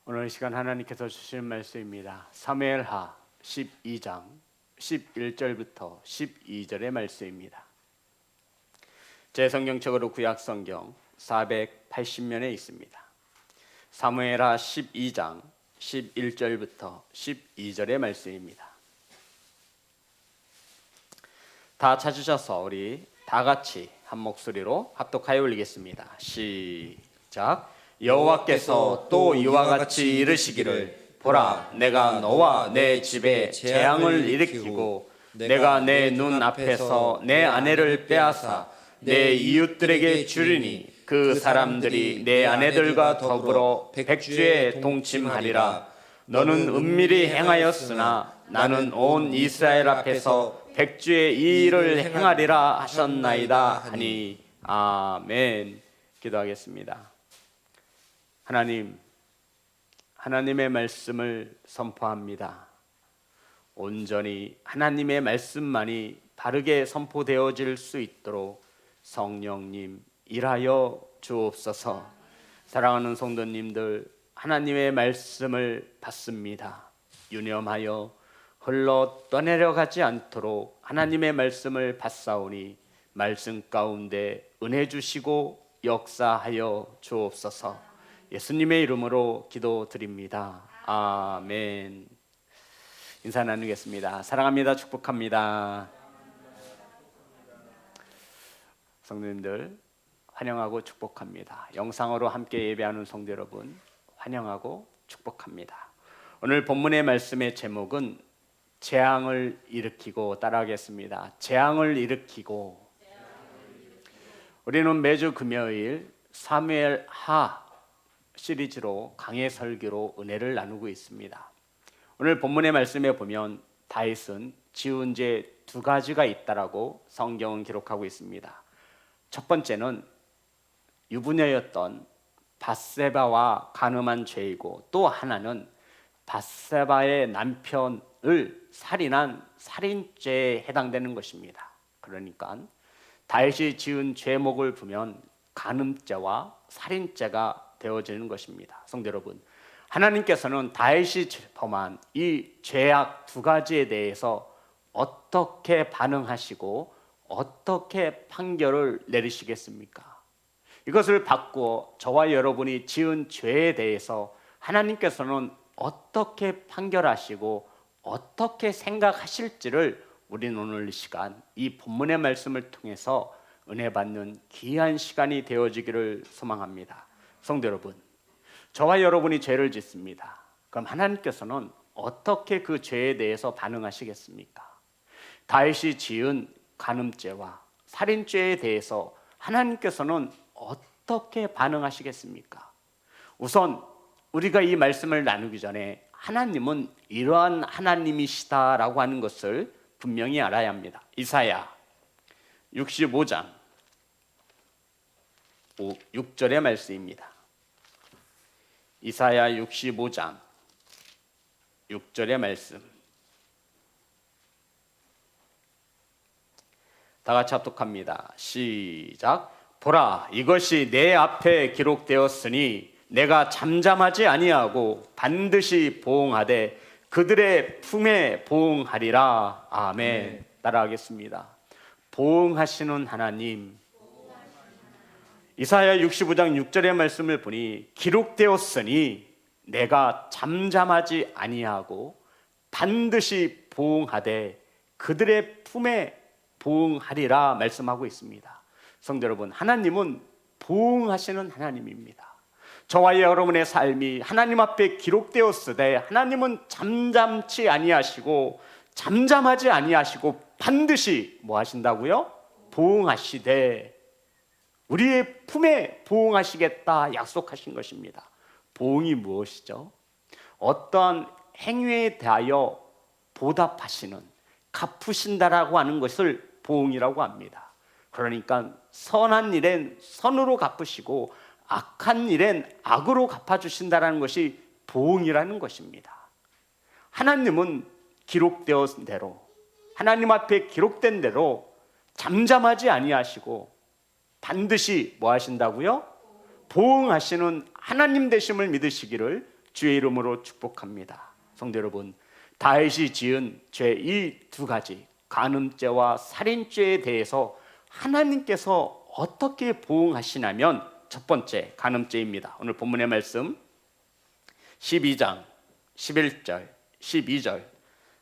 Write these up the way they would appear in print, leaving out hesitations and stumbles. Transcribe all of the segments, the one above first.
오늘 이 시간 하나님께서 주신 말씀입니다. 사무엘하 12장 11절부터 12절의 말씀입니다. 제 성경책으로 구약성경 480면에 있습니다. 사무엘하 12장 11절부터 12절의 말씀입니다. 다 찾으셔서 우리 다 같이 한 목소리로 합독하여 올리겠습니다. 시작. 여호와께서 또 이와 같이 이르시기를 보라, 내가 너와 내 집에 재앙을 일으키고 내가 내 눈 앞에서 내 아내를 빼앗아 내 이웃들에게 주리니 그 사람들이 내 아내들과 더불어 백주에 동침하리라. 너는 은밀히 행하였으나 나는 온 이스라엘 앞에서 백주의 이 일을 행하리라 하셨나이다 하니. 아멘. 기도하겠습니다. 하나님의 말씀을 선포합니다. 온전히 하나님의 말씀만이 바르게 선포되어질 수 있도록 성령님 일하여 주옵소서. 사랑하는 성도님들, 하나님의 말씀을 받습니다. 유념하여 흘러 떠내려가지 않도록 하나님의 말씀을 받사오니 말씀 가운데 은혜 주시고 역사하여 주옵소서. 예수님의 이름으로 기도드립니다. 아멘. 인사 나누겠습니다. 사랑합니다. 축복합니다. 성도님들 환영하고 축복합니다. 영상으로 함께 예배하는 성도 여러분 환영하고 축복합니다. 오늘 본문의 말씀의 제목은 재앙을 일으키고, 따라하겠습니다. 재앙을 일으키고. 우리는 매주 금요일 사무엘하 시리즈로 강해 설교로 은혜를 나누고 있습니다. 오늘 본문의 말씀에 보면 다윗은 지은 죄 두 가지가 있다라고 성경은 기록하고 있습니다. 첫 번째는 유부녀였던 밧세바와 간음한 죄이고, 또 하나는 밧세바의 남편을 살인한 살인죄에 해당되는 것입니다. 그러니까 다윗이 지은 죄목을 보면 간음죄와 살인죄가 되어지는 것입니다. 성도 여러분, 하나님께서는 다윗이 범한 이 죄악 두 가지에 대해서 어떻게 반응하시고 어떻게 판결을 내리시겠습니까? 이것을 바꾸어 저와 여러분이 지은 죄에 대해서 하나님께서는 어떻게 판결하시고 어떻게 생각하실지를 우리는 오늘 이 시간 이 본문의 말씀을 통해서 은혜 받는 귀한 시간이 되어지기를 소망합니다. 성도 여러분, 저와 여러분이 죄를 짓습니다. 그럼 하나님께서는 어떻게 그 죄에 대해서 반응하시겠습니까? 다윗이 지은 간음죄와 살인죄에 대해서 하나님께서는 어떻게 반응하시겠습니까? 우선 우리가 이 말씀을 나누기 전에 하나님은 이러한 하나님이시다라고 하는 것을 분명히 알아야 합니다. 이사야 65장 6절의 말씀입니다. 이사야 65장 6절의 말씀, 다 같이 합독합니다. 시작. 보라, 이것이 내 앞에 기록되었으니 내가 잠잠하지 아니하고 반드시 보응하되 그들의 품에 보응하리라. 아멘. 따라하겠습니다. 보응하시는 하나님. 이사야 65장 6절의 말씀을 보니 기록되었으니 내가 잠잠하지 아니하고 반드시 보응하되 그들의 품에 보응하리라 말씀하고 있습니다. 성도 여러분, 하나님은 보응하시는 하나님입니다. 저와 여러분의 삶이 하나님 앞에 기록되었으되 하나님은 잠잠치 아니하시고 잠잠하지 아니하시고 반드시 뭐 하신다고요? 보응하시되 우리의 품에 보응하시겠다 약속하신 것입니다. 보응이 무엇이죠? 어떠한 행위에 대하여 보답하시는, 갚으신다라고 하는 것을 보응이라고 합니다. 그러니까 선한 일엔 선으로 갚으시고 악한 일엔 악으로 갚아주신다라는 것이 보응이라는 것입니다. 하나님은 기록되었은 대로, 하나님 앞에 기록된 대로 잠잠하지 아니하시고 반드시 뭐 하신다고요? 보응하시는 하나님 되심을 믿으시기를 주의 이름으로 축복합니다. 성도 여러분, 다윗이 지은 죄 이 두 가지, 간음죄와 살인죄에 대해서 하나님께서 어떻게 보응하시냐면 첫 번째, 간음죄입니다. 오늘 본문의 말씀 12장 11절 12절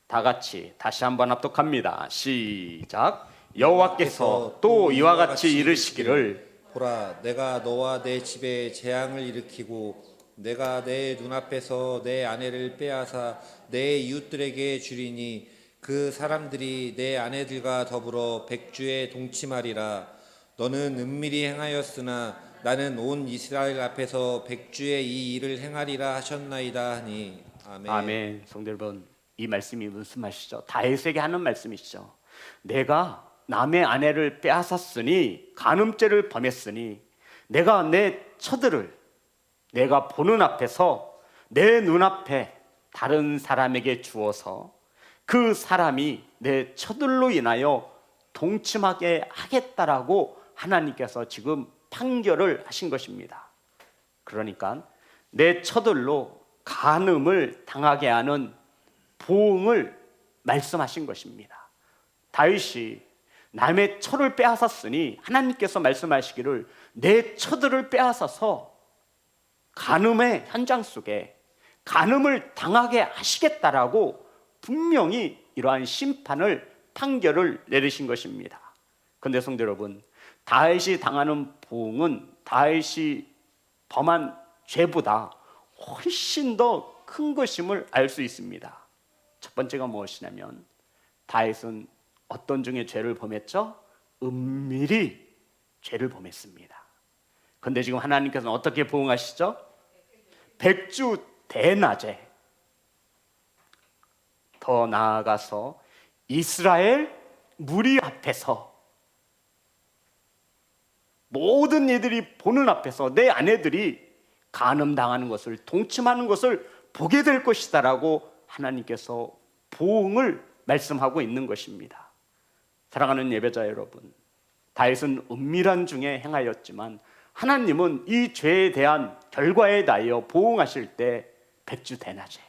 다 같이 다시 한번 합독합니다. 시작. 여호와께서 또 이와 같이 이르시기를 보라, 내가 너와 내 집에 재앙을 일으키고 내가 내 눈앞에서 내 아내를 빼앗아 내 이웃들에게 주리니 그 사람들이 내 아내들과 더불어 백주에 동침하리라. 너는 은밀히 행하였으나 나는 온 이스라엘 앞에서 백주의 이 일을 행하리라 하셨나이다 하니. 아멘. 아멘. 성도 여러분, 이 말씀이 무슨 말이죠? 다윗에게 하는 말씀이시죠. 내가 남의 아내를 빼앗았으니, 간음죄를 범했으니, 내가 내 처들을 내가 보는 앞에서 내 눈앞에 다른 사람에게 주어서 그 사람이 내 처들로 인하여 동침하게 하겠다라고 하나님께서 지금 판결을 하신 것입니다. 그러니까 내 처들로 간음을 당하게 하는 보응을 말씀하신 것입니다. 다윗이 남의 처를 빼앗았으니 하나님께서 말씀하시기를 내 처들을 빼앗아서 간음의 현장 속에 간음을 당하게 하시겠다라고 분명히 이러한 심판을 판결을 내리신 것입니다. 그런데 성도 여러분, 다윗이 당하는 보응은 다윗이 범한 죄보다 훨씬 더 큰 것임을 알 수 있습니다. 첫 번째가 무엇이냐면 다윗은 어떤 중에 죄를 범했죠? 은밀히 죄를 범했습니다. 그런데 지금 하나님께서는 어떻게 보응하시죠? 백주 대낮에, 더 나아가서 이스라엘 무리 앞에서, 모든 이들이 보는 앞에서 내 아내들이 간음당하는 것을, 동침하는 것을 보게 될 것이다 라고 하나님께서 보응을 말씀하고 있는 것입니다. 사랑하는 예배자 여러분, 다윗은 은밀한 중에 행하였지만 하나님은 이 죄에 대한 결과에 대하여 보응하실 때 백주 대낮에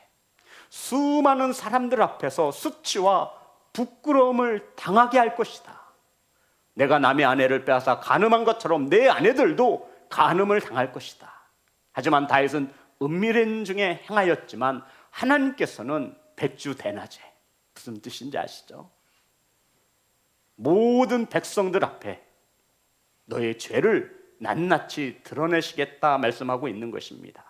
수많은 사람들 앞에서 수치와 부끄러움을 당하게 할 것이다. 내가 남의 아내를 빼앗아 간음한 것처럼 내 아내들도 간음을 당할 것이다. 하지만 다윗은 은밀한 중에 행하였지만 하나님께서는 백주 대낮에, 무슨 뜻인지 아시죠? 모든 백성들 앞에 너의 죄를 낱낱이 드러내시겠다 말씀하고 있는 것입니다.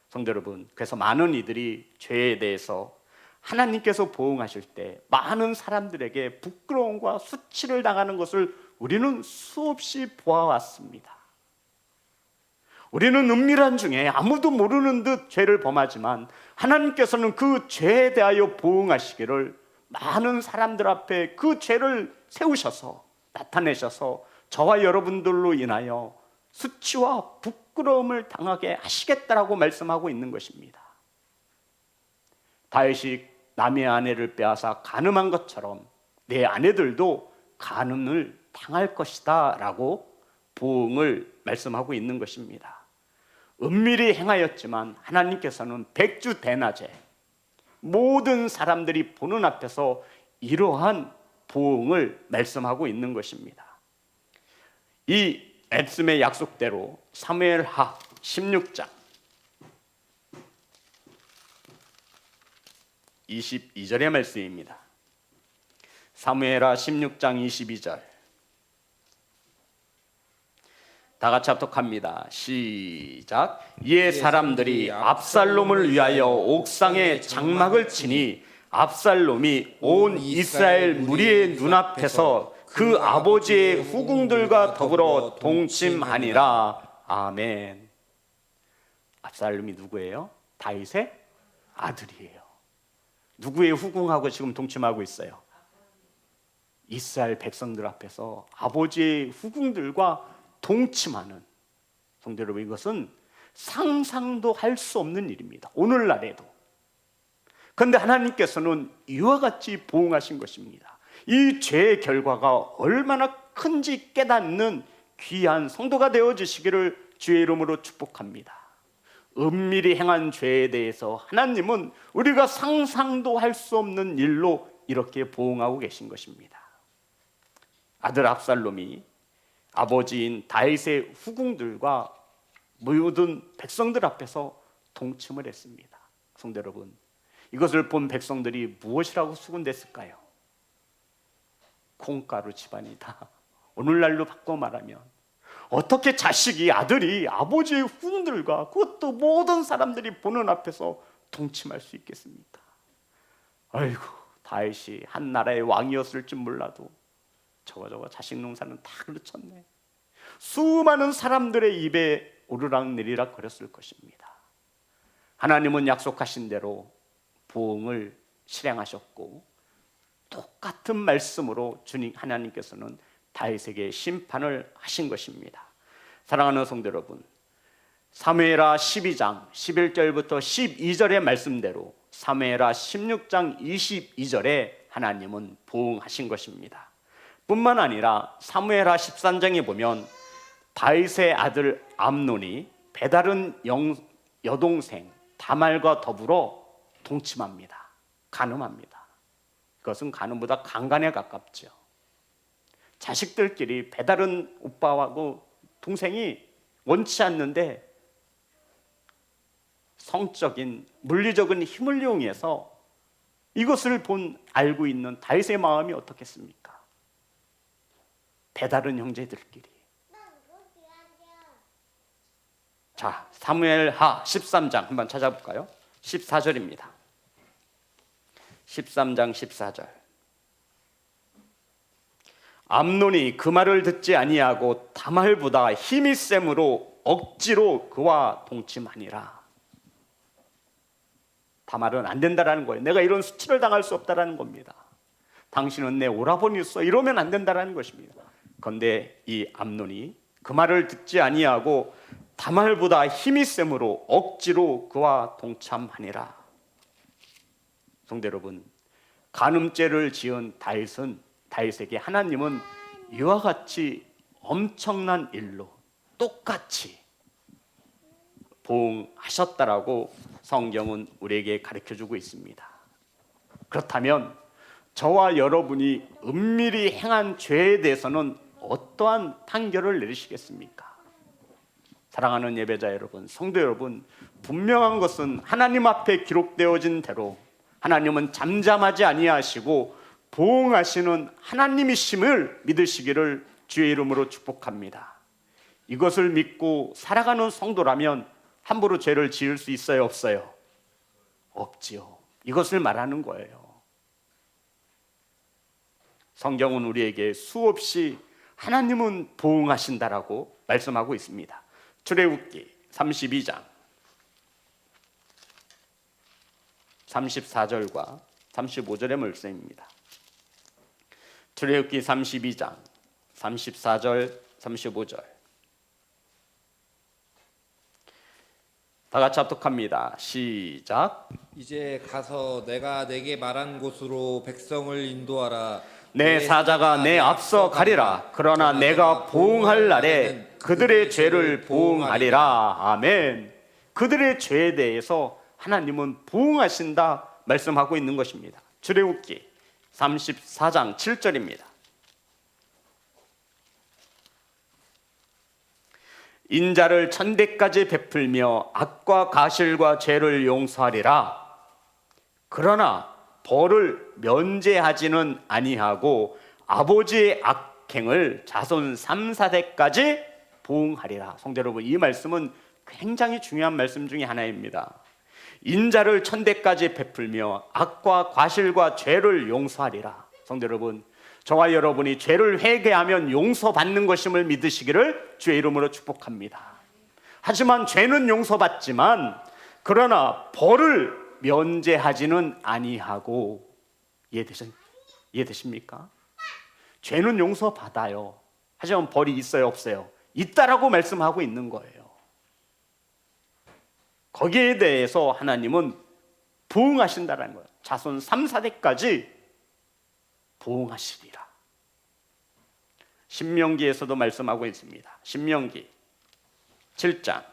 성도 여러분, 그래서 많은 이들이 죄에 대해서 하나님께서 보응하실 때 많은 사람들에게 부끄러움과 수치를 당하는 것을 우리는 수없이 보아왔습니다. 우리는 은밀한 중에 아무도 모르는 듯 죄를 범하지만 하나님께서는 그 죄에 대하여 보응하시기를 많은 사람들 앞에 그 죄를 세우셔서 나타내셔서 저와 여러분들로 인하여 수치와 부끄러움을 당하게 하시겠다라고 말씀하고 있는 것입니다. 다윗이 남의 아내를 빼앗아 간음한 것처럼 내 아내들도 간음을 당할 것이다 라고 보응을 말씀하고 있는 것입니다. 은밀히 행하였지만 하나님께서는 백주 대낮에 모든 사람들이 보는 앞에서 이러한 보응을 말씀하고 있는 것입니다. 이 말씀의 약속대로 사무엘하 16장 22절의 말씀입니다. 사무엘하 16장 22절 다 같이 합독합니다. 시작. 이에 사람들이 압살롬을 위하여 옥상에 장막을 치니 압살롬이 온 이스라엘 무리의 눈앞에서 그 아버지의 후궁들과 더불어 동침하니라. 아멘. 압살롬이 누구예요? 다윗의 아들이에요. 누구의 후궁하고 지금 동침하고 있어요? 이스라엘 백성들 앞에서 아버지의 후궁들과 동침하는, 성도 여러분, 이것은 상상도 할 수 없는 일입니다. 오늘날에도. 그런데 하나님께서는 이와 같이 보응하신 것입니다. 이 죄의 결과가 얼마나 큰지 깨닫는 귀한 성도가 되어주시기를 주의 이름으로 축복합니다. 은밀히 행한 죄에 대해서 하나님은 우리가 상상도 할 수 없는 일로 이렇게 보응하고 계신 것입니다. 아들 압살롬이 아버지인 다윗의 후궁들과 모든 백성들 앞에서 동침을 했습니다. 성도 여러분, 이것을 본 백성들이 무엇이라고 수군댔을까요? 콩가루 집안이다. 오늘날로 바꿔 말하면 어떻게 자식이, 아들이 아버지의 후궁들과 그것도 모든 사람들이 보는 앞에서 동침할 수 있겠습니까? 아이고, 다윗이 한 나라의 왕이었을 줄 몰라도 저거 자식 농사는 다 그르쳤네. 수많은 사람들의 입에 오르락내리락 거렸을 것입니다. 하나님은 약속하신 대로 보응을 실행하셨고, 똑같은 말씀으로 주님 하나님께서는 다윗에게 심판을 하신 것입니다. 사랑하는 성도 여러분, 사무엘하 12장 11절부터 12절의 말씀대로 사무엘하 16장 22절에 하나님은 보응하신 것입니다. 뿐만 아니라 사무엘하 13장에 보면 다윗의 아들 암논이 배다른 여동생 다말과 더불어 동침합니다. 간음합니다. 그것은 간음보다 강간에 가깝죠. 자식들끼리 배다른 오빠하고 동생이 원치 않는데 성적인 물리적인 힘을 이용해서 이것을 알고 있는 다윗의 마음이 어떻겠습니까? 배다른 형제들끼리. 자, 사무엘하 13장 한번 찾아볼까요? 14절입니다. 13장 14절. 암논이 그 말을 듣지 아니하고 다말보다 힘이 셈으로 억지로 그와 동침하니라. 다말은 안 된다라는 거예요. 내가 이런 수치를 당할 수 없다라는 겁니다. 당신은 내 오라버니였어. 이러면 안 된다라는 것입니다. 그런데 이 암논이 그 말을 듣지 아니하고 다말보다 힘이 셈으로 억지로 그와 동참하니라. 성도 여러분, 간음죄를 지은 다윗에게 하나님은 이와 같이 엄청난 일로 똑같이 보응하셨다라고 성경은 우리에게 가르쳐주고 있습니다. 그렇다면 저와 여러분이 은밀히 행한 죄에 대해서는 어떠한 판결을 내리시겠습니까? 사랑하는 예배자 여러분, 성도 여러분, 분명한 것은 하나님 앞에 기록되어진 대로 하나님은 잠잠하지 아니하시고 보응하시는 하나님이심을 믿으시기를 주의 이름으로 축복합니다. 이것을 믿고 살아가는 성도라면 함부로 죄를 지을 수 있어요, 없어요? 없지요. 이것을 말하는 거예요. 성경은 우리에게 수없이 하나님은 보응하신다라고 말씀하고 있습니다. 출애굽기 32장 34절과 35절의 말씀입니다. 출애굽기 32장 34절 35절 다 같이 합독합니다. 시작. 이제 가서 내가 내게 말한 곳으로 백성을 인도하라. 내 사자가 내 앞서 가리라. 그러나 내가 보응할 날에 그들의 죄를 보응하리라. 아멘. 그들의 죄에 대해서 하나님은 보응하신다 말씀하고 있는 것입니다. 출애굽기 34장 7절입니다. 인자를 1000대까지 베풀며 악과 가실과 죄를 용서하리라. 그러나 벌을 면제하지는 아니하고 아버지의 악행을 자손 3, 4대까지 보응하리라. 성도 여러분, 이 말씀은 굉장히 중요한 말씀 중에 하나입니다. 인자를 1000대까지 베풀며 악과 과실과 죄를 용서하리라. 성도 여러분, 저와 여러분이 죄를 회개하면 용서받는 것임을 믿으시기를 주의 이름으로 축복합니다. 하지만 죄는 용서받지만 그러나 벌을 면제하지는 아니하고, 이해되십니까? 죄는 용서받아요. 하지만 벌이 있어요, 없어요? 있다라고 말씀하고 있는 거예요. 거기에 대해서 하나님은 보응하신다는 거예요. 자손 3, 4대까지 보응하시리라. 신명기에서도 말씀하고 있습니다. 신명기 7장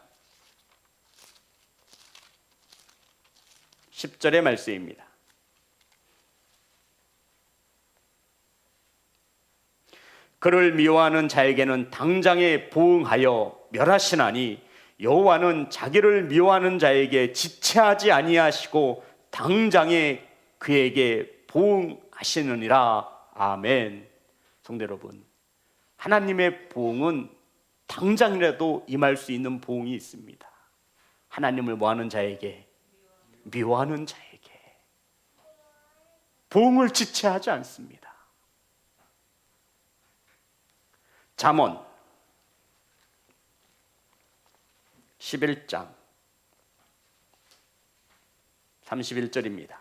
10절의 말씀입니다. 그를 미워하는 자에게는 당장에 보응하여 멸하시나니 여호와는 자기를 미워하는 자에게 지체하지 아니하시고 당장에 그에게 보응하시느니라. 아멘. 성도 여러분, 하나님의 보응은 당장이라도 임할 수 있는 보응이 있습니다. 하나님을 뭐하는 자에게? 미워하는 자에게 보응을 지체하지 않습니다. 잠언 11장 31절입니다.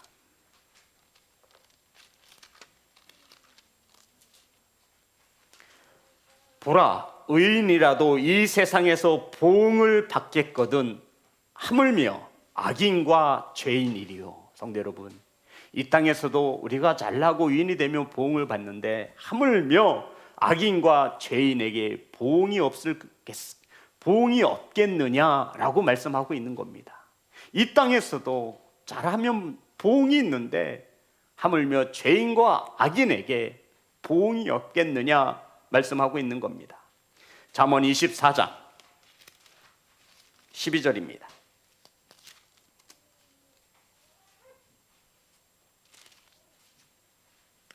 보라, 의인이라도 이 세상에서 보응을 받겠거든 하물며 악인과 죄인이리요. 성도 여러분, 이 땅에서도 우리가 잘나고 의인이 되면 보응을 받는데 하물며 악인과 죄인에게 보응이 없겠느냐라고 말씀하고 있는 겁니다. 이 땅에서도 잘하면 보응이 있는데 하물며 죄인과 악인에게 보응이 없겠느냐 말씀하고 있는 겁니다. 잠언 24장 12절입니다.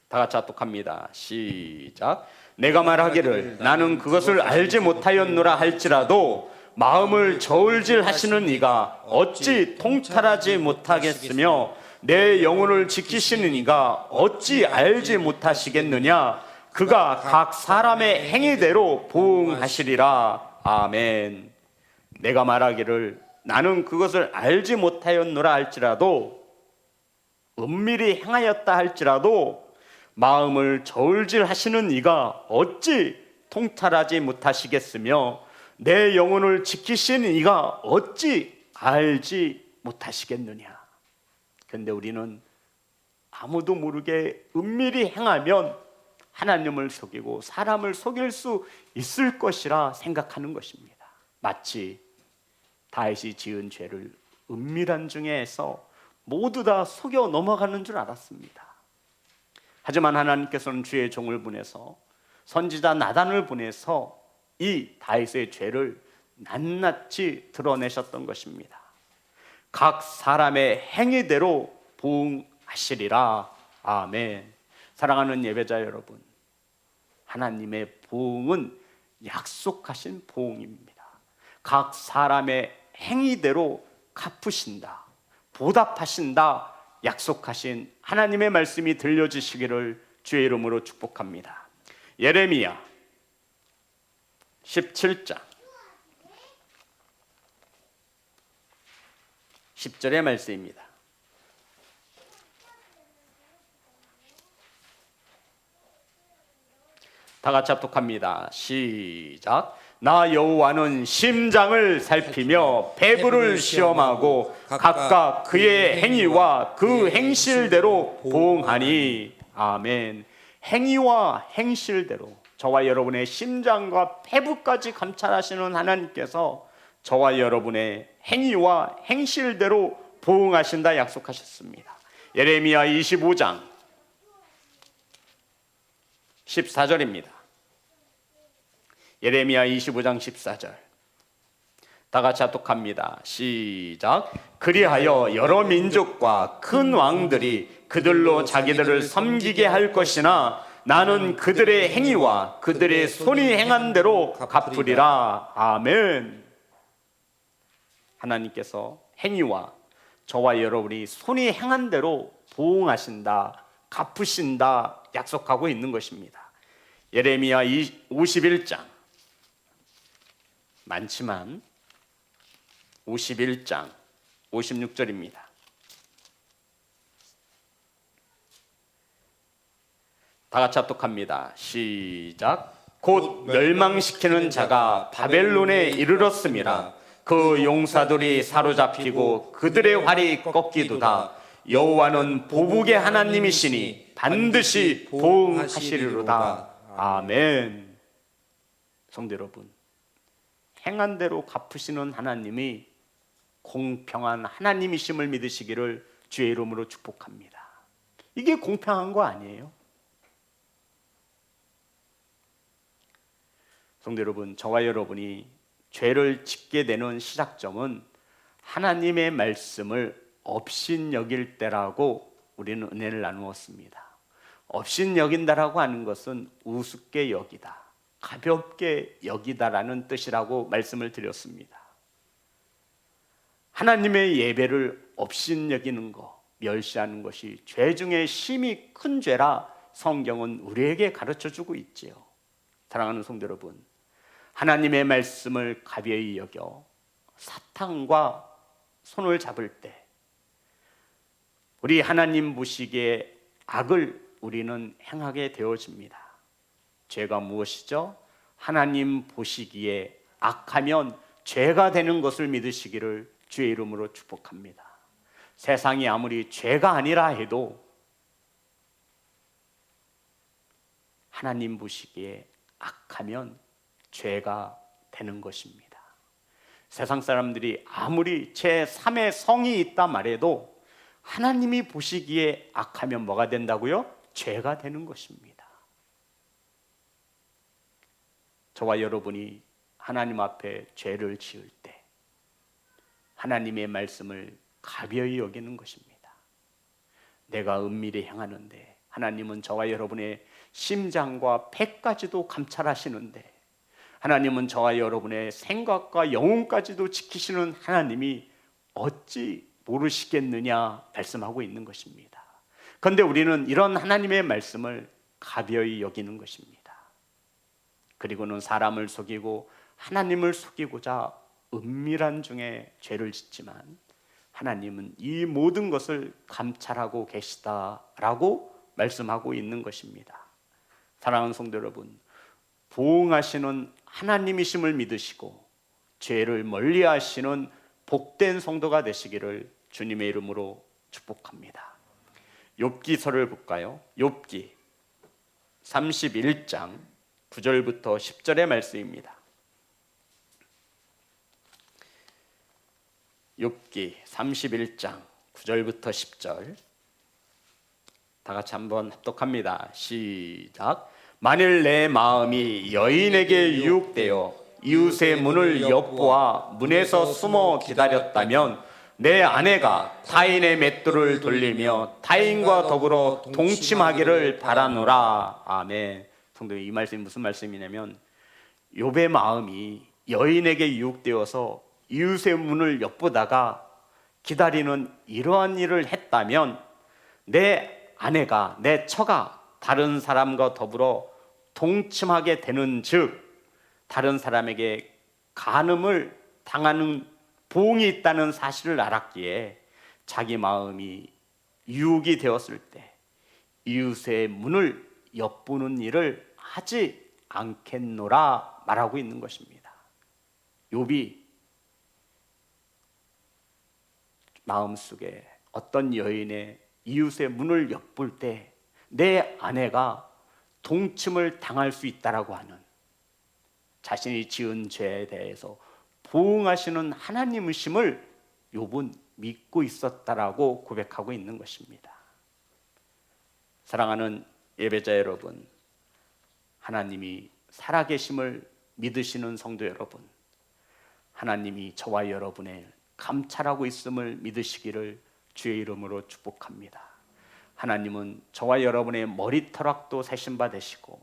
다 같이 합독합니다. 시작. 내가 말하기를 나는 그것을 알지 못하였노라 할지라도 마음을 저울질 하시는 이가 어찌 통탈하지 못하겠으며 내 영혼을 지키시는 이가 어찌 알지 못하시겠느냐. 그가 각 사람의 행위대로 보응하시리라. 아멘. 내가 말하기를 나는 그것을 알지 못하였노라 할지라도, 은밀히 행하였다 할지라도 마음을 저울질 하시는 이가 어찌 통탈하지 못하시겠으며 내 영혼을 지키시는 이가 어찌 알지 못하시겠느냐. 그런데 우리는 아무도 모르게 은밀히 행하면 하나님을 속이고 사람을 속일 수 있을 것이라 생각하는 것입니다. 마치 다윗이 지은 죄를 은밀한 중에 해서 모두 다 속여 넘어가는 줄 알았습니다. 하지만 하나님께서는 주의 종을 보내서, 선지자 나단을 보내서 이 다윗의 죄를 낱낱이 드러내셨던 것입니다. 각 사람의 행위대로 보응하시리라. 아멘. 사랑하는 예배자 여러분, 하나님의 보응은 약속하신 보응입니다. 각 사람의 행위대로 갚으신다, 보답하신다 약속하신 하나님의 말씀이 들려지시기를 주의 이름으로 축복합니다. 예레미야 17장 10절의 말씀입니다. 다 같이 합독합니다. 시작. 나 여호와는 심장을 살피며 배부를 시험하고 각각 그의 행위와 그 행실대로 보응하니. 아멘. 행위와 행실대로, 저와 여러분의 심장과 배부까지 감찰하시는 하나님께서 저와 여러분의 행위와 행실대로 보응하신다 약속하셨습니다. 예레미야 25장 14절입니다. 예레미야 25장 14절. 다 같이 합독합니다. 시작. 그리하여 여러 민족과 큰 왕들이 그들로 자기들을 섬기게 할 것이나 나는 그들의 행위와 그들의 손이 행한 대로 갚으리라. 아멘. 하나님께서 행위와 저와 여러분이 손이 행한 대로 보응하신다, 갚으신다 약속하고 있는 것입니다. 예레미야 51장, 많지만 51장 56절입니다. 다 같이 합독합니다. 시작. 곧 멸망시키는 자가 바벨론에 이르렀음이라. 그 용사들이 사로잡히고 그들의 활이 꺾이도다. 여호와는 보복의 하나님이시니 반드시 보응하시리로다. 아멘. 성도 여러분, 행한 대로 갚으시는 하나님이 공평한 하나님이심을 믿으시기를 주의 이름으로 축복합니다. 이게 공평한 거 아니에요? 성도 여러분, 저와 여러분이 죄를 짓게 되는 시작점은 하나님의 말씀을 업신여길 때라고 우리는 은혜를 나누었습니다. 업신여긴다라고 하는 것은 우습게 여기다, 가볍게 여기다라는 뜻이라고 말씀을 드렸습니다. 하나님의 예배를 업신여기는 것, 멸시하는 것이 죄 중에 심히 큰 죄라 성경은 우리에게 가르쳐주고 있지요. 사랑하는 성도 여러분, 하나님의 말씀을 가벼이 여겨 사탄과 손을 잡을 때 우리 하나님 보시기에 악을 우리는 행하게 되어집니다. 죄가 무엇이죠? 하나님 보시기에 악하면 죄가 되는 것을 믿으시기를 주의 이름으로 축복합니다. 세상이 아무리 죄가 아니라 해도 하나님 보시기에 악하면 죄가 되는 것입니다. 세상 사람들이 아무리 제3의 성이 있다 말해도 하나님이 보시기에 악하면 뭐가 된다고요? 죄가 되는 것입니다. 저와 여러분이 하나님 앞에 죄를 지을 때 하나님의 말씀을 가벼이 여기는 것입니다. 내가 은밀히 행하는데 하나님은 저와 여러분의 심장과 폐까지도 감찰하시는데, 하나님은 저와 여러분의 생각과 영혼까지도 지키시는 하나님이 어찌 모르시겠느냐 말씀하고 있는 것입니다. 그런데 우리는 이런 하나님의 말씀을 가벼이 여기는 것입니다. 그리고는 사람을 속이고 하나님을 속이고자 은밀한 중에 죄를 짓지만 하나님은 이 모든 것을 감찰하고 계시다라고 말씀하고 있는 것입니다. 사랑하는 성도 여러분, 보응하시는 하나님이심을 믿으시고 죄를 멀리하시는 복된 성도가 되시기를 주님의 이름으로 축복합니다. 욥기서를 볼까요? 욥기 31장 9절부터 10절의 말씀입니다. 욥기 31장 9절부터 10절 다 같이 한번 합독합니다. 시작. 만일 내 마음이 여인에게 유혹되어 이웃의 문을 엿보아 문에서 숨어 기다렸다면 내 아내가 타인의 맷돌을 돌리며 타인과 더불어 동침하기를 바라노라. 아멘. 성도님, 이 말씀이 무슨 말씀이냐면 욥의 마음이 여인에게 유혹되어서 이웃의 문을 엿보다가 기다리는 이러한 일을 했다면 내 아내가, 내 처가 다른 사람과 더불어 동침하게 되는 즉 다른 사람에게 간음을 당하는 보응이 있다는 사실을 알았기에 자기 마음이 유혹이 되었을 때 이웃의 문을 엿보는 일을 하지 않겠노라 말하고 있는 것입니다. 욥이 마음속에 어떤 여인의 이웃의 문을 엿볼 때 내 아내가 동침을 당할 수 있다라고 하는 자신이 지은 죄에 대해서 보응하시는 하나님이심을 욥은 믿고 있었다라고 고백하고 있는 것입니다. 사랑하는 예배자 여러분, 하나님이 살아계심을 믿으시는 성도 여러분, 하나님이 저와 여러분의 감찰하고 있음을 믿으시기를 주의 이름으로 축복합니다. 하나님은 저와 여러분의 머리털락도 세신 바 되시고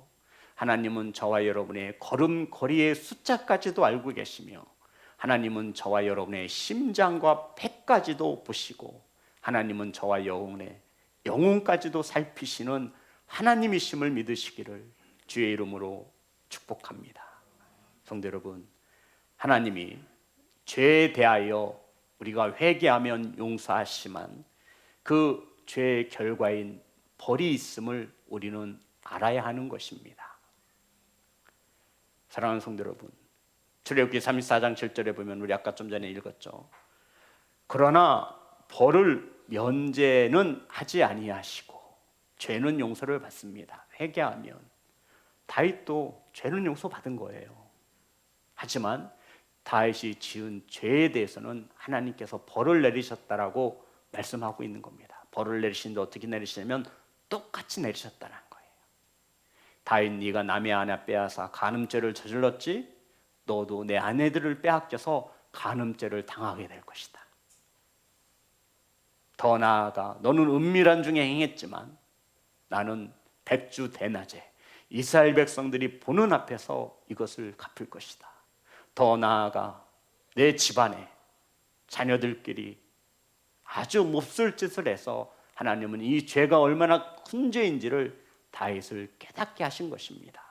하나님은 저와 여러분의 걸음걸이의 숫자까지도 알고 계시며 하나님은 저와 여러분의 심장과 폐까지도 보시고 하나님은 저와 여러분의 영혼까지도 살피시는 하나님이심을 믿으시기를 주의 이름으로 축복합니다. 성도 여러분, 하나님이 죄에 대하여 우리가 회개하면 용서하시지만 그 죄의 결과인 벌이 있음을 우리는 알아야 하는 것입니다. 사랑하는 성도 여러분, 출애굽기 34장 7절에 보면 우리 아까 좀 전에 읽었죠. 그러나 벌을 면제는 하지 아니하시고 죄는 용서를 받습니다. 회개하면 다윗도 죄는 용서받은 거예요. 하지만 다윗이 지은 죄에 대해서는 하나님께서 벌을 내리셨다라고 말씀하고 있는 겁니다. 벌을 내리시는데 어떻게 내리시냐면 똑같이 내리셨다는 거예요. 다윗, 네가 남의 아내 빼앗아 간음죄를 저질렀지? 너도 내 아내들을 빼앗겨서 간음죄를 당하게 될 것이다. 더 나아가 너는 은밀한 중에 행했지만 나는 백주 대낮에 이스라엘 백성들이 보는 앞에서 이것을 갚을 것이다. 더 나아가 내 집안에 자녀들끼리 아주 몹쓸 짓을 해서 하나님은 이 죄가 얼마나 큰 죄인지를 다윗을 깨닫게 하신 것입니다.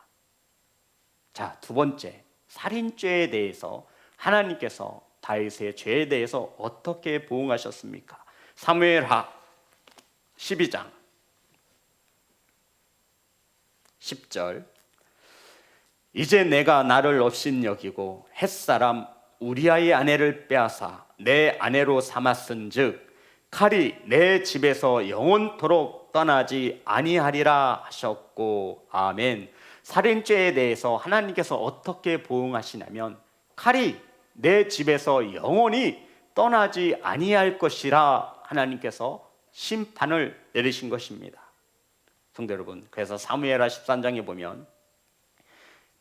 자, 두 번째, 살인죄에 대해서 하나님께서 다윗의 죄에 대해서 어떻게 보응하셨습니까? 사무엘하 12장 10절, 이제 내가 나를 업신여기고 햇사람 우리아의 아내를 빼앗아 내 아내로 삼았은즉 칼이 내 집에서 영원토록 떠나지 아니하리라 하셨고, 아멘. 살인죄에 대해서 하나님께서 어떻게 보응하시냐면 칼이 내 집에서 영원히 떠나지 아니할 것이라 하나님께서 심판을 내리신 것입니다. 성도 여러분, 그래서 사무엘하 13장에 보면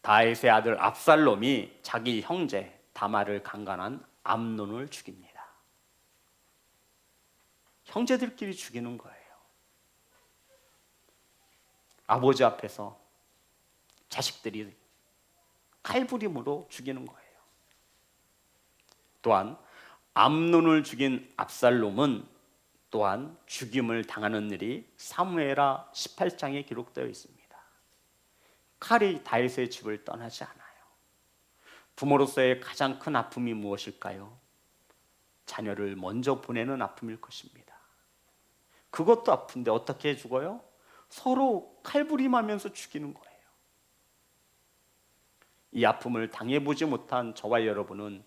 다윗의 아들 압살롬이 자기 형제 다말을 강간한 암논을 죽입니다. 형제들끼리 죽이는 거예요. 아버지 앞에서 자식들이 칼부림으로 죽이는 거예요. 또한 암논을 죽인 압살롬은 또한 죽임을 당하는 일이 사무엘하 18장에 기록되어 있습니다. 칼이 다윗의 집을 떠나지 않아요. 부모로서의 가장 큰 아픔이 무엇일까요? 자녀를 먼저 보내는 아픔일 것입니다. 그것도 아픈데 어떻게 죽어요? 서로 칼부림하면서 죽이는 거예요. 이 아픔을 당해보지 못한 저와 여러분은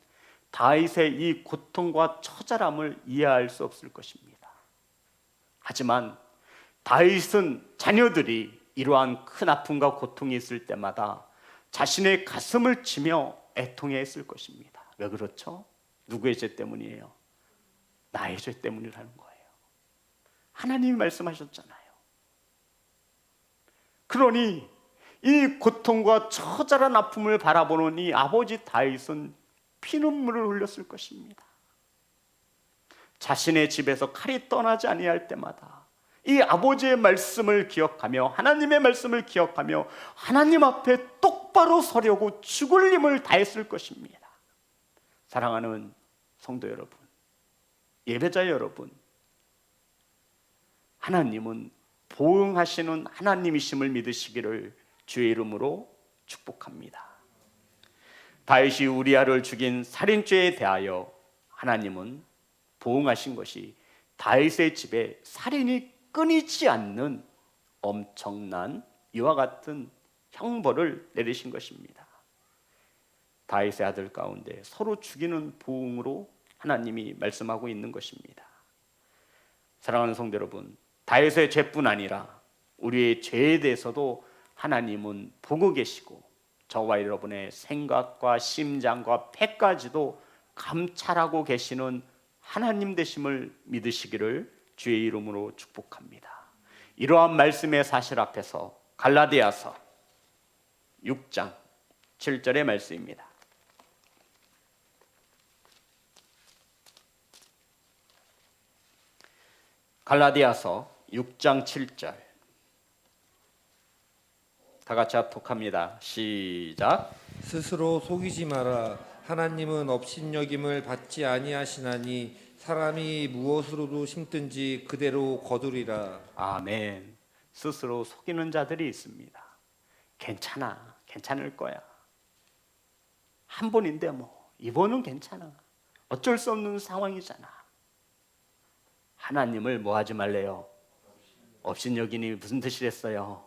다윗의 이 고통과 처절함을 이해할 수 없을 것입니다. 하지만 다윗은 자녀들이 이러한 큰 아픔과 고통이 있을 때마다 자신의 가슴을 치며 애통해했을 것입니다. 왜 그렇죠? 누구의 죄 때문이에요? 나의 죄 때문이라는 거예요. 하나님이 말씀하셨잖아요. 그러니 이 고통과 처절한 아픔을 바라보는 이 아버지 다윗은 피눈물을 흘렸을 것입니다. 자신의 집에서 칼이 떠나지 아니할 때마다 이 아버지의 말씀을 기억하며 하나님의 말씀을 기억하며 하나님 앞에 똑바로 서려고 죽을 힘을 다했을 것입니다. 사랑하는 성도 여러분, 예배자 여러분, 하나님은 보응하시는 하나님이심을 믿으시기를 주의 이름으로 축복합니다. 다윗이 우리아를 죽인 살인죄에 대하여 하나님은 보응하신 것이 다윗의 집에 살인이 끊이지 않는 엄청난 이와 같은 형벌을 내리신 것입니다. 다윗의 아들 가운데 서로 죽이는 보응으로 하나님이 말씀하고 있는 것입니다. 사랑하는 성도 여러분, 다윗의 죄뿐 아니라 우리의 죄에 대해서도 하나님은 보고 계시고 저와 여러분의 생각과 심장과 폐까지도 감찰하고 계시는 하나님 되심을 믿으시기를 주의 이름으로 축복합니다. 이러한 말씀의 사실 앞에서 갈라디아서 6장 7절의 말씀입니다. 갈라디아서 6장 7절, 다 같이 합독합니다. 시작. 스스로 속이지 마라. 하나님은 업신여김을 받지 아니하시나니 사람이 무엇으로도 심든지 그대로 거두리라. 아멘. 스스로 속이는 자들이 있습니다. 괜찮아, 괜찮을 거야. 한 번인데 뭐 이번은 괜찮아. 어쩔 수 없는 상황이잖아. 하나님을 뭐 하지 말래요? 업신여기니 무슨 뜻이랬어요?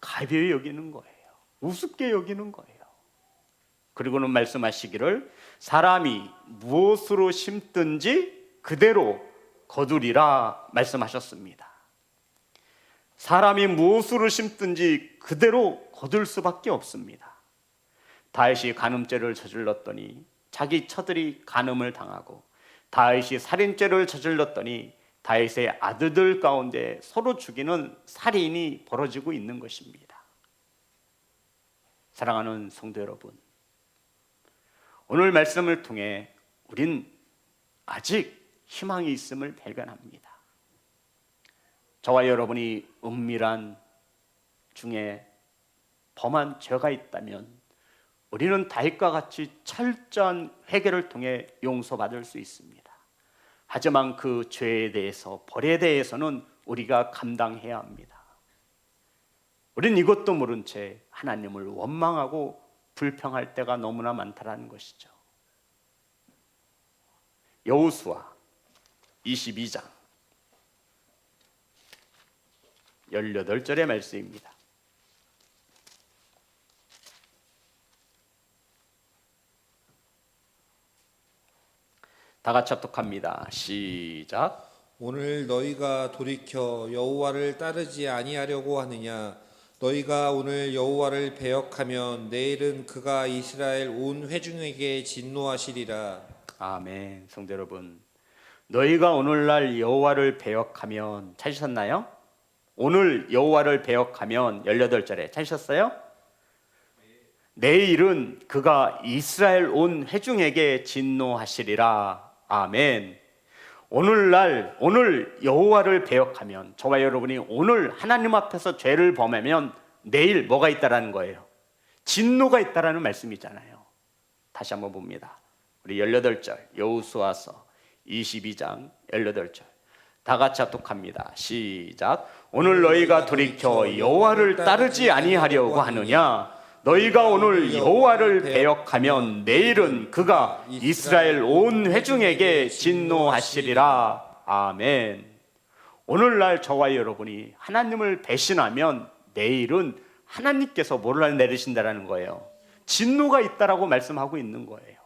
가벼이 여기는 거예요. 우습게 여기는 거예요. 그리고는 말씀하시기를 사람이 무엇으로 심든지 그대로 거두리라 말씀하셨습니다. 사람이 무엇으로 심든지 그대로 거둘 수밖에 없습니다. 다윗이 간음죄를 저질렀더니 자기 처들이 간음을 당하고, 다윗이 살인죄를 저질렀더니 다윗의 아들들 가운데 서로 죽이는 살인이 벌어지고 있는 것입니다. 사랑하는 성도 여러분, 오늘 말씀을 통해 우린 아직 희망이 있음을 발견합니다. 저와 여러분이 은밀한 중에 범한 죄가 있다면 우리는 다윗과 같이 철저한 회개를 통해 용서받을 수 있습니다. 하지만 그 죄에 대해서, 벌에 대해서는 우리가 감당해야 합니다. 우린 이것도 모른 채 하나님을 원망하고 불평할 때가 너무나 많다라는 것이죠. 여호수아 22장 18절의 말씀입니다. 다 같이 합독합니다. 시작. 오늘 너희가 돌이켜 여호와를 따르지 아니하려고 하느냐? 너희가 오늘 여호와를 배역하면 내일은 그가 이스라엘 온 회중에게 진노하시리라. 아멘. 성도 여러분, 너희가 오늘날 여호와를 배역하면, 찾으셨나요? 오늘 여호와를 배역하면 18절에 찾으셨어요? 내일은 그가 이스라엘 온 회중에게 진노하시리라. 아멘. 오늘 여호와를 배역하면, 저와 여러분이 오늘 하나님 앞에서 죄를 범하면 내일 뭐가 있다라는 거예요? 진노가 있다라는 말씀이잖아요. 다시 한번 봅니다. 우리 18절 여호수아서 22장 18절 다 같이 합독합니다. 시작. 오늘 너희가 돌이켜 여호와를 따르지 아니하려고 하느냐? 너희가 오늘 여호와를 배역하면 내일은 그가 이스라엘 온 회중에게 진노하시리라. 아멘. 오늘날 저와 여러분이 하나님을 배신하면 내일은 하나님께서 뭐를 내리신다라는 거예요? 진노가 있다라고 말씀하고 있는 거예요.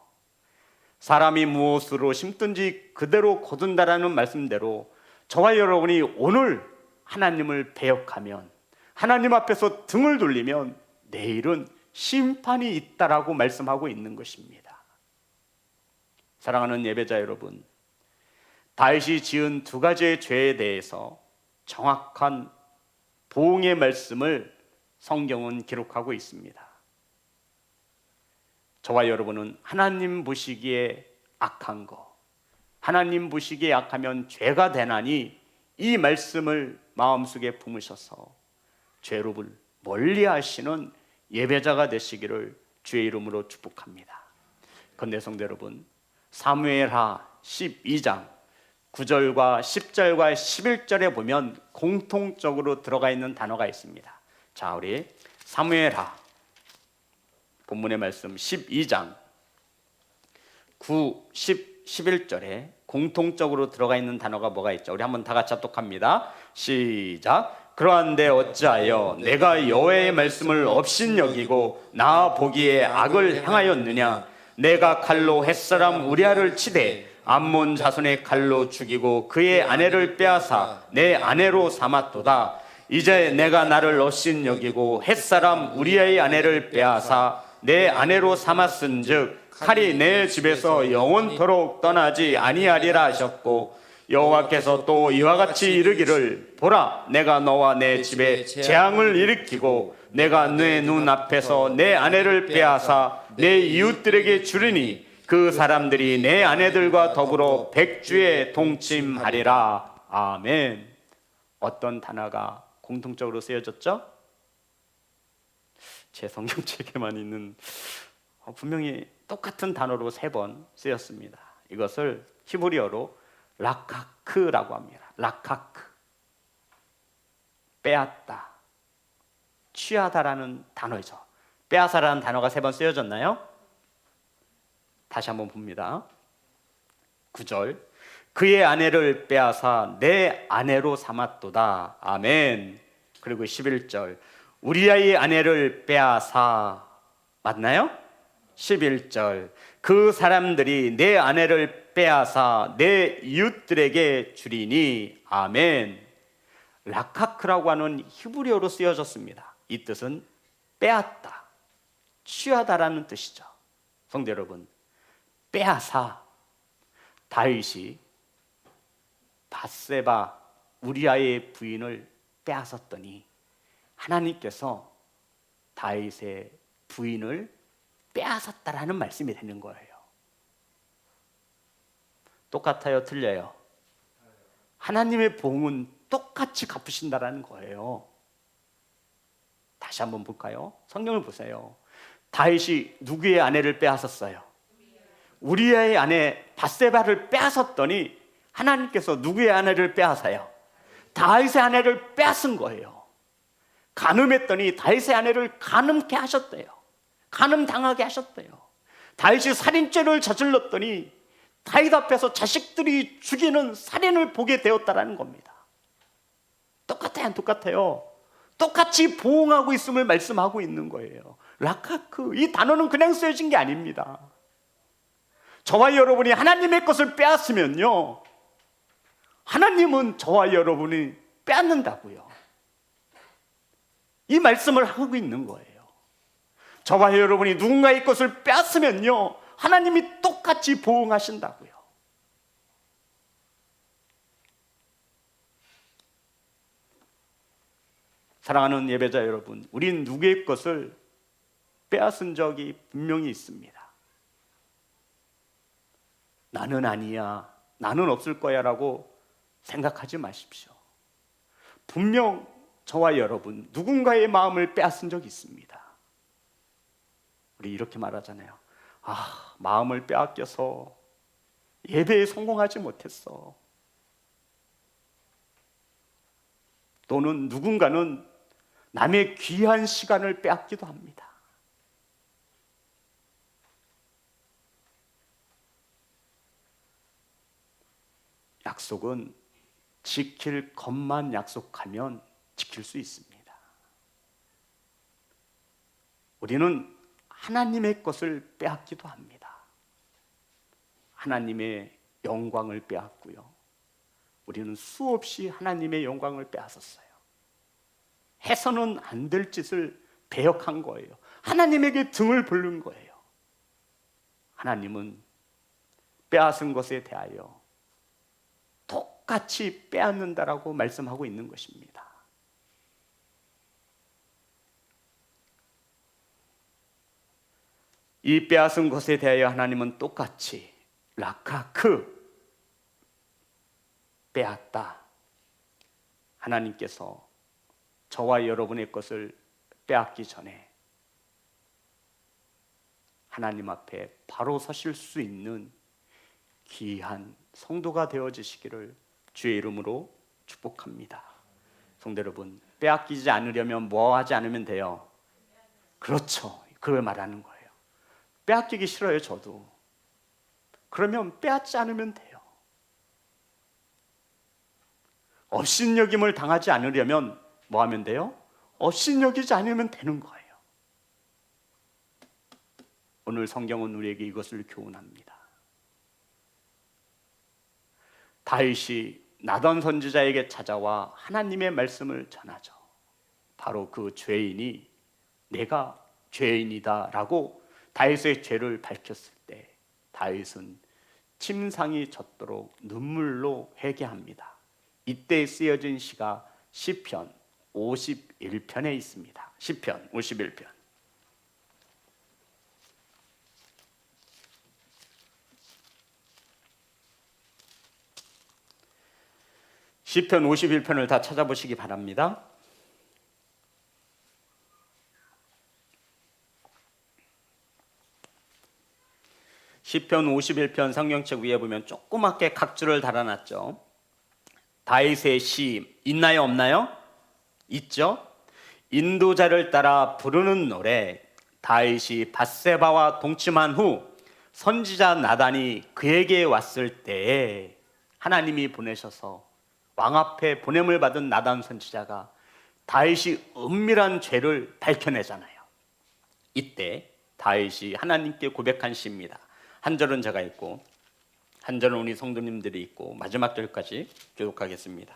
사람이 무엇으로 심든지 그대로 거둔다라는 말씀대로 저와 여러분이 오늘 하나님을 배역하면, 하나님 앞에서 등을 돌리면 내일은 심판이 있다라고 말씀하고 있는 것입니다. 사랑하는 예배자 여러분, 다윗이 지은 두 가지의 죄에 대해서 정확한 보응의 말씀을 성경은 기록하고 있습니다. 저와 여러분은 하나님 보시기에 악한 거, 하나님 보시기에 악하면 죄가 되나니 이 말씀을 마음속에 품으셔서 죄로를 멀리하시는 예배자가 되시기를 주의 이름으로 축복합니다. 그런데 성도 여러분, 사무엘하 12장 9절과 10절과 11절에 보면 공통적으로 들어가 있는 단어가 있습니다. 자, 우리 사무엘하 본문의 말씀 12장 9, 10, 11절에 공통적으로 들어가 있는 단어가 뭐가 있죠? 우리 한번 다 같이 합독합니다. 시작. 그러한데 어찌하여 내가 여호와의 말씀을 업신여기고 나 보기에 악을 행하였느냐? 내가 칼로 햇사람 우리아를 치되 암몬 자손의 칼로 죽이고 그의 아내를 빼앗아 내 아내로 삼았도다. 이제 내가 나를 업신여기고 햇사람 우리아의 아내를 빼앗아 내 아내로 삼았은즉 칼이 내 집에서 영원토록 떠나지 아니하리라 하셨고, 여호와께서 또 이와 같이 이르기를 보라, 내가 너와 내 집에 재앙을 일으키고 내가 내 눈 앞에서 내 아내를 빼앗아 내 이웃들에게 주리니 그 사람들이 내 아내들과 더불어 백주에 동침하리라. 아멘. 어떤 단어가 공통적으로 쓰여졌죠? 제 성경책에만 있는 분명히 똑같은 단어로 3번 쓰였습니다. 이것을 히브리어로 라카크라고 합니다. 라카크, 빼앗다, 취하다라는 단어죠. 빼앗아라는 단어가 3번 쓰여졌나요? 다시 한번 봅니다. 9절 그의 아내를 빼앗아 내 아내로 삼았도다. 아멘. 그리고 11절 우리아의 아내를 빼앗아, 맞나요? 11절 그 사람들이 내 아내를 빼앗아 내 이웃들에게 주리니. 아멘. 라카크라고 하는 히브리어로 쓰여졌습니다. 이 뜻은 빼앗다, 취하다라는 뜻이죠. 성도 여러분, 빼앗아 다윗이 밧세바 우리아의 부인을 빼앗았더니 하나님께서 다윗의 부인을 빼앗았다라는 말씀이 되는 거예요. 똑같아요, 틀려요? 하나님의 보응은 똑같이 갚으신다라는 거예요. 다시 한번 볼까요? 성경을 보세요. 다윗이 누구의 아내를 빼앗았어요? 우리아의 아내 밧세바를 빼앗았더니 하나님께서 누구의 아내를 빼앗아요? 다윗의 아내를 빼앗은 거예요. 간음했더니 다윗의 아내를 간음케 하셨대요. 간음당하게 하셨대요. 다윗이 살인죄를 저질렀더니 다윗 앞에서 자식들이 죽이는 살인을 보게 되었다라는 겁니다. 똑같아요, 안 똑같아요? 똑같이 보응하고 있음을 말씀하고 있는 거예요. 라카크, 이 단어는 그냥 쓰여진 게 아닙니다. 저와 여러분이 하나님의 것을 빼앗으면요, 하나님은 저와 여러분이 빼앗는다고요. 이 말씀을 하고 있는 거예요. 저와 여러분이 누군가의 것을 빼앗으면요, 하나님이 똑같이 보응하신다고요. 사랑하는 예배자 여러분, 우린 누구의 것을 빼앗은 적이 분명히 있습니다. 나는 아니야, 나는 없을 거야 라고 생각하지 마십시오. 분명 저와 여러분 누군가의 마음을 빼앗은 적이 있습니다. 우리 이렇게 말하잖아요. 마음을 빼앗겨서 예배에 성공하지 못했어. 또는 누군가는 남의 귀한 시간을 빼앗기도 합니다. 약속은 지킬 것만 약속하면 지킬 수 있습니다. 우리는 하나님의 것을 빼앗기도 합니다. 하나님의 영광을 빼앗고요. 우리는 수없이 하나님의 영광을 빼앗았어요. 해서는 안 될 짓을 배역한 거예요. 하나님에게 등을 돌린 거예요. 하나님은 빼앗은 것에 대하여 똑같이 빼앗는다라고 말씀하고 있는 것입니다. 이 빼앗은 것에 대하여 하나님은 똑같이 라카크, 빼앗다. 하나님께서 저와 여러분의 것을 빼앗기 전에 하나님 앞에 바로 서실 수 있는 귀한 성도가 되어지시기를 주의 이름으로 축복합니다. 성도 여러분, 빼앗기지 않으려면 뭐 하지 않으면 돼요? 그렇죠, 그걸 말하는 거예요. 빼앗기기 싫어요, 저도. 그러면 빼앗지 않으면 돼요. 업신여김을 당하지 않으려면 뭐 하면 돼요? 업신여기지 않으면 되는 거예요. 오늘 성경은 우리에게 이것을 교훈합니다. 다윗이 나단 선지자에게 찾아와 하나님의 말씀을 전하죠. 바로 그 죄인이 내가 죄인이다 라고 다윗의 죄를 밝혔을 때 다윗은 침상이 젖도록 눈물로 회개합니다. 이때 쓰여진 시가 시편 51편에 있습니다. 시편 51편. 시편 51편을 다 찾아보시기 바랍니다. 시편 51편 성경책 위에 보면 조그맣게 각주를 달아놨죠. 다윗의 시 있나요, 없나요? 있죠. 인도자를 따라 부르는 노래. 다윗이 밧세바와 동침한 후 선지자 나단이 그에게 왔을 때에 하나님이 보내셔서 왕 앞에 보냄을 받은 나단 선지자가 다윗이 은밀한 죄를 밝혀내잖아요. 이때 다윗이 하나님께 고백한 시입니다. 한 절은 제가 읽고 한 절은 우리 성도님들이 읽고 마지막 절까지 교독하겠습니다.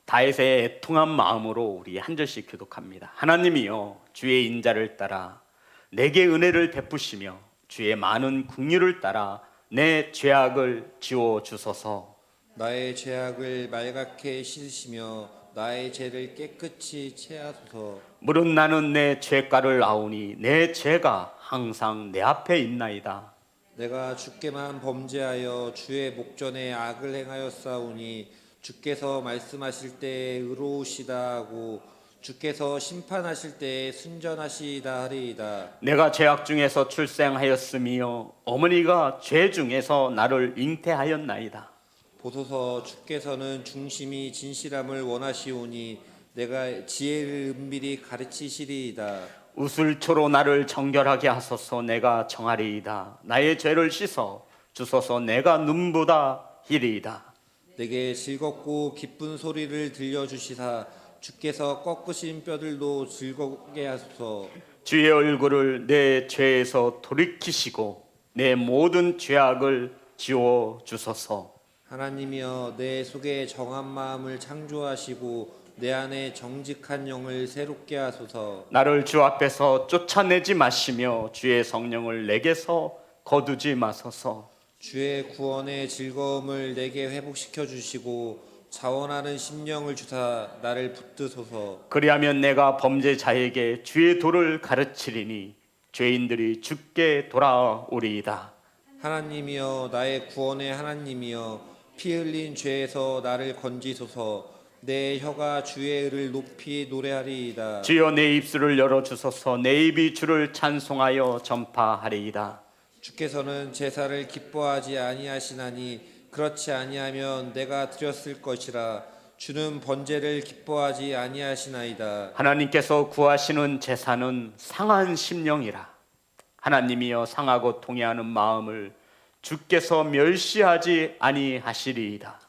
다윗의 애통한 마음으로 우리 한 절씩 교독합니다. 하나님이여, 주의 인자를 따라 내게 은혜를 베푸시며 주의 많은 긍휼을 따라 내 죄악을 지워 주소서. 나의 죄악을 말갛게 씻으시며 나의 죄를 깨끗이 채하소서. 무릇 나는 내 죄가를 아오니 내 죄가 항상 내 앞에 있나이다. 내가 주께만 범죄하여 주의 목전에 악을 행하였사오니 주께서 말씀하실 때 의로우시다 하고 주께서 심판하실 때 순전하시다 하리이다. 내가 죄악 중에서 출생하였으며 어머니가 죄 중에서 나를 잉태하였나이다. 보소서 주께서는 중심이 진실함을 원하시오니 내가 지혜를 은밀히 가르치시리이다. 우슬초로 나를 정결하게 하소서. 내가 정하리이다. 나의 죄를 씻어 주소서. 내가 눈보다 희리이다. 내게 즐겁고 기쁜 소리를 들려주시사 주께서 꺾으신 뼈들도 즐겁게 하소서. 주의 얼굴을 내 죄에서 돌이키시고 내 모든 죄악을 지워 주소서. 하나님이여 내 속에 정한 마음을 창조하시고 내 안에 정직한 영을 새롭게 하소서. 나를 주 앞에서 쫓아내지 마시며 주의 성령을 내게서 거두지 마소서. 주의 구원의 즐거움을 내게 회복시켜 주시고 자원하는 심령을 주사 나를 붙드소서. 그리하면 내가 범죄자에게 주의 도를 가르치리니 죄인들이 주께 돌아오리이다. 하나님이여 나의 구원의 하나님이여 피 흘린 죄에서 나를 건지소서. 내 혀가 주의 의를 높이 노래하리이다. 주여 내 입술을 열어 주소서. 내 입이 주를 찬송하여 전파하리이다. 주께서는 제사를 기뻐하지 아니하시나니 그렇지 아니하면 내가 드렸을 것이라. 주는 번제를 기뻐하지 아니하시나이다. 하나님께서 구하시는 제사는 상한 심령이라. 하나님이여 상하고 통회하는 마음을 주께서 멸시하지 아니하시리이다.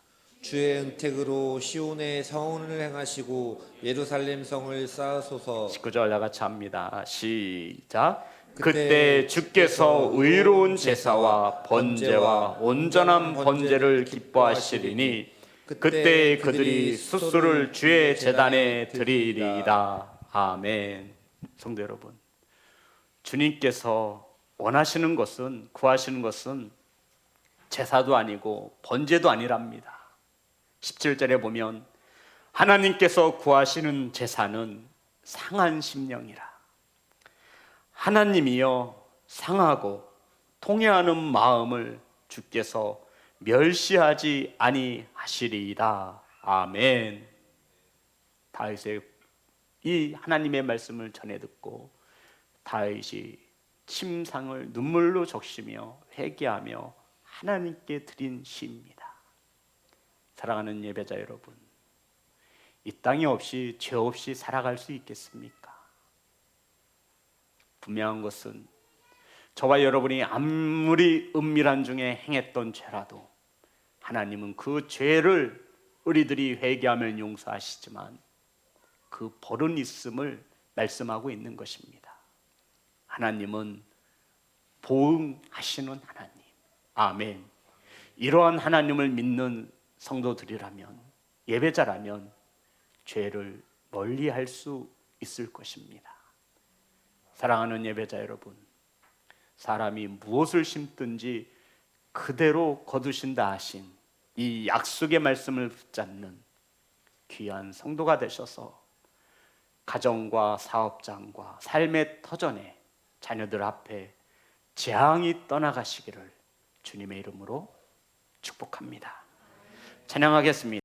주의 은택으로 시온의 성운을 행하시고 예루살렘 성을 쌓으소서. 19절 나같이 합니다. 시작. 그때 주께서 의로운 제사와 번제와 온전한 번제를 기뻐하시리니 그때 그들이 수수를 주의 제단에 드리리이다. 아멘. 성도 여러분, 주님께서 원하시는 것은, 구하시는 것은 제사도 아니고 번제도 아니랍니다. 17절에 보면 하나님께서 구하시는 제사는 상한 심령이라. 하나님이여 상하고 통회하는 마음을 주께서 멸시하지 아니하시리이다. 아멘. 다윗의 이 하나님의 말씀을 전해 듣고 다윗이 침상을 눈물로 적시며 회개하며 하나님께 드린 시입니다. 사랑하는 예배자 여러분, 이 땅에 없이 죄 없이 살아갈 수 있겠습니까? 분명한 것은 저와 여러분이 아무리 은밀한 중에 행했던 죄라도 하나님은 그 죄를 우리들이 회개하면 용서하시지만 그 벌은 있음을 말씀하고 있는 것입니다. 하나님은 보응하시는 하나님. 아멘. 이러한 하나님을 믿는 성도들이라면, 예배자라면 죄를 멀리할 수 있을 것입니다. 사랑하는 예배자 여러분, 사람이 무엇을 심든지 그대로 거두신다 하신 이 약속의 말씀을 붙잡는 귀한 성도가 되셔서 가정과 사업장과 삶의 터전에 자녀들 앞에 재앙이 떠나가시기를 주님의 이름으로 축복합니다. 찬양하겠습니다.